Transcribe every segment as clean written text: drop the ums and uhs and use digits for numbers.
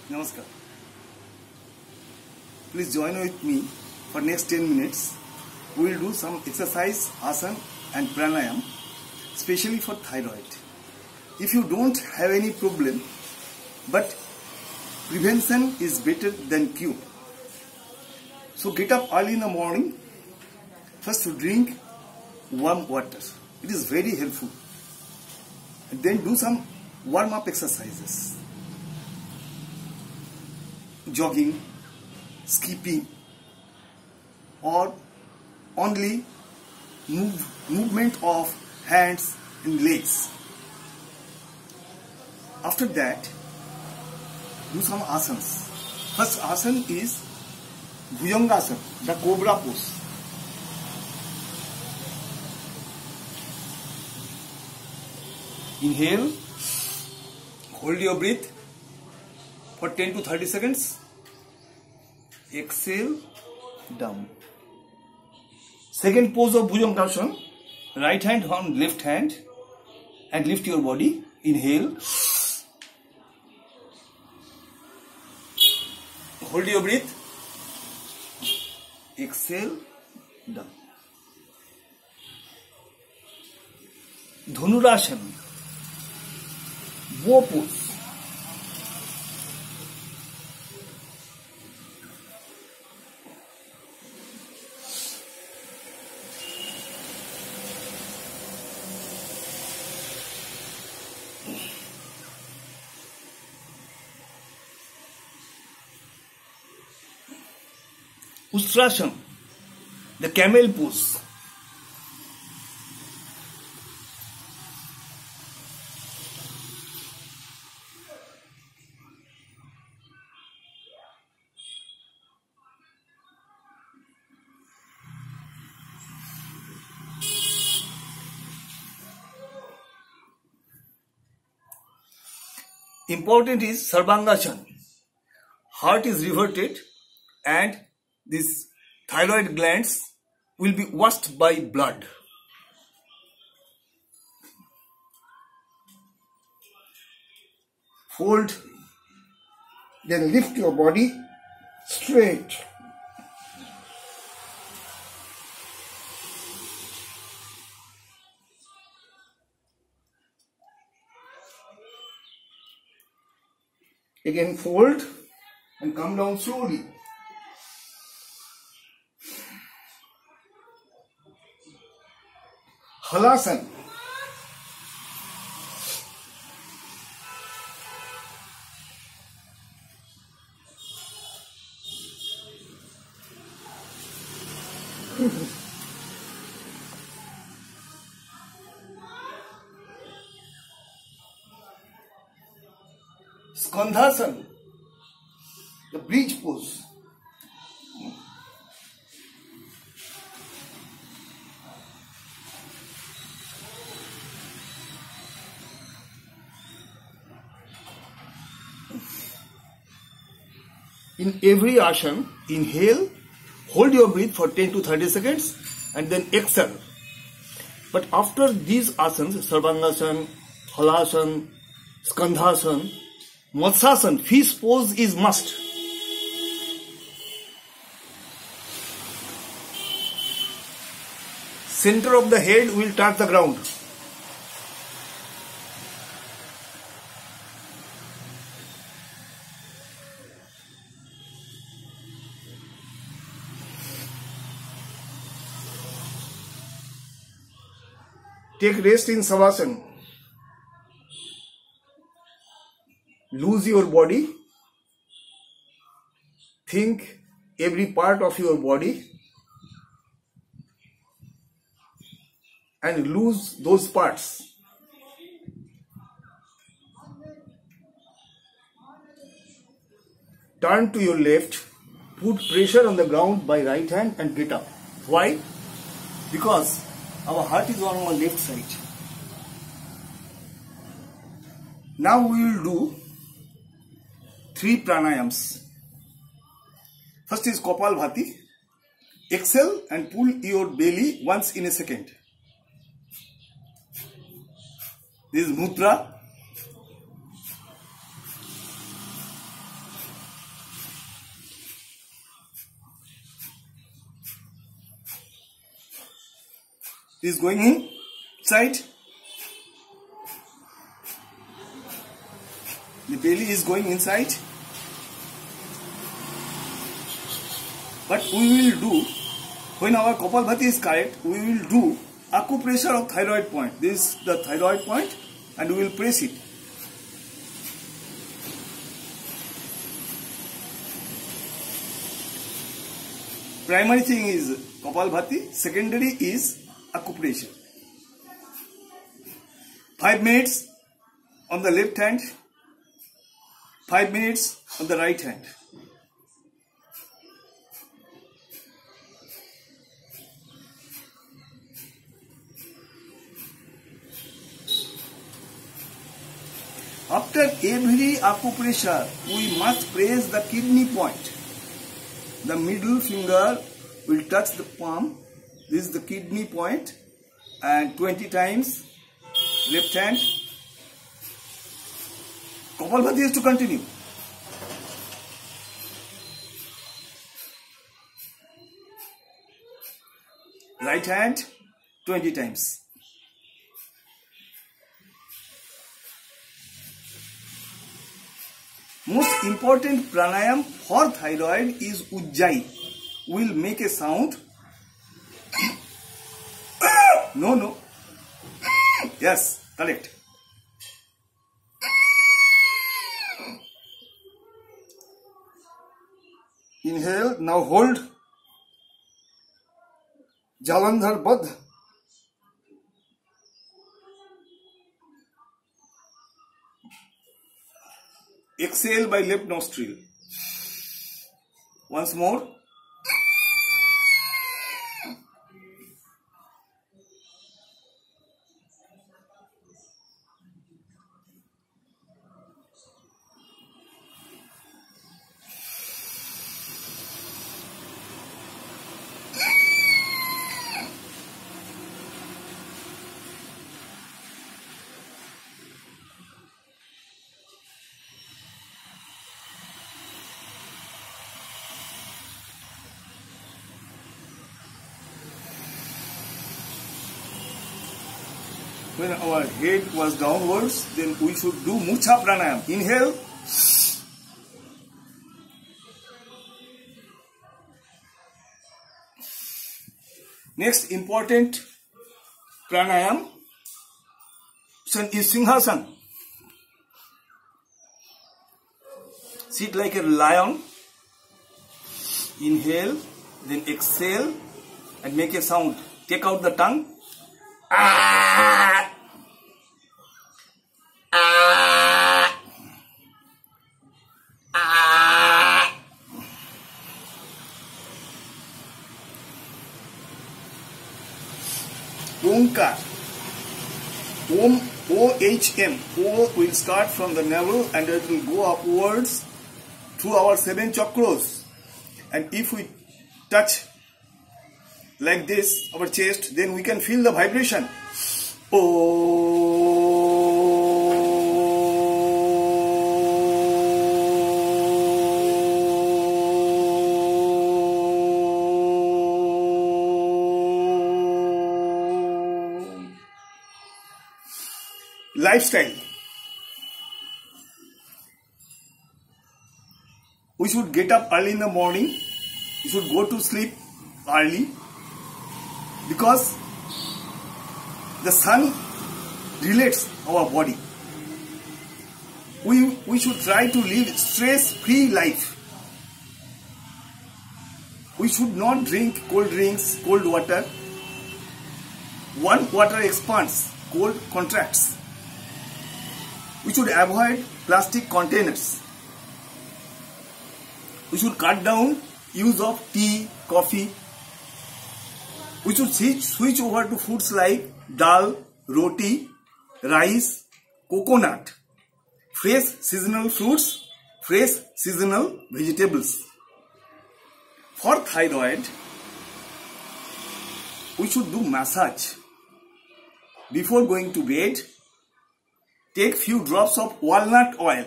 Namaskar. Please join with me for next 10 minutes. We will do some exercise, asana and pranayam, especially for thyroid. If you don't have any problem, but prevention is better than cure. So get up early in the morning. First to drink warm water. It is very helpful. And then do some warm-up exercises. Jogging, skipping, or only movement of hands and legs. After that, do some asanas. First asana is Bhujangasana, the cobra pose. Inhale, hold your breath for 10 to 30 seconds. Exhale, down. Second pose of Bhujangasana, right hand on left hand and lift your body. Inhale, hold your breath. Exhale, down. Dhanurasana, bow pose. Ustrasana, the camel pose. Important is Sarvangasana. Heart is reverted and these thyroid glands will be washed by blood. Fold, then lift your body straight. Again fold and come down slowly. Halasana. Skandhasana, the bridge pose. In every asana, inhale, hold your breath for 10 to 30 seconds and then exhale. But after these asanas, Sarvangasana, Halasana, Skandhasana, Matsasana, fish pose is must. Center of the head will touch the ground. Take rest in Savasana. Lose your body. Think every part of your body and lose those parts. Turn to your left. Put pressure on the ground by right hand and get up. Why? Because our heart is on our left side. Now we will do 3 pranayams. First is Kapalbhati. Exhale and pull your belly once in a second. This is Mudra. is going inside. The belly is going inside. But we will do, when our Kapalbhati is correct, we will do acupressure of thyroid point. This is the thyroid point and we will press it. Primary thing is Kapalbhati, secondary is acupressure. 5 minutes on the left hand, 5 minutes on the right hand. After every acupressure, we must press the kidney point. The middle finger will touch the palm. This is the kidney point, and 20 times left hand. Kapalbhati is to continue. Right hand 20 times. Most important pranayam for thyroid is Ujjayi. Will make a sound. No. Yes, correct. Inhale, now hold. Jalandhar Badh. Exhale by left nostril. Once more. When our head was downwards, then we should do Mucha Pranayam. Inhale. Next important pranayam is Singhasana. Sit like a lion. Inhale, then exhale and make a sound. Take out the tongue. Omkar. Om, O-H-M. O will start from the navel and it will go upwards through our 7 chakras. And if we touch like this, our chest, then we can feel the vibration. Lifestyle. We should get up early in the morning. We should go to sleep early because the sun relates our body. We should try to live stress-free life. We should not drink cold drinks, cold water. Warm water expands, cold contracts. We should avoid plastic containers. We should cut down use of tea, coffee. We should switch over to foods like dal, roti, rice, coconut, fresh seasonal fruits, fresh seasonal vegetables. For thyroid, we should do massage. Before going to bed, take few drops of walnut oil,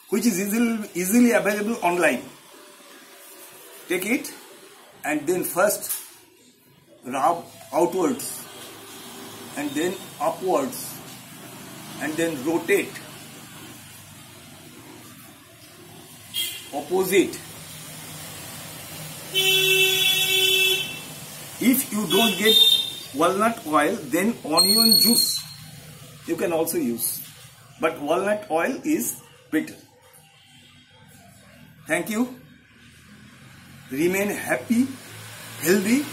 which is easily available online. Take it and then first rub outwards and then upwards and then rotate. Opposite. If you don't get walnut oil, then onion juice you can also use. But walnut oil is better. Thank you. Remain happy, healthy,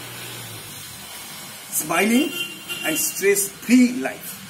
smiling and stress-free life.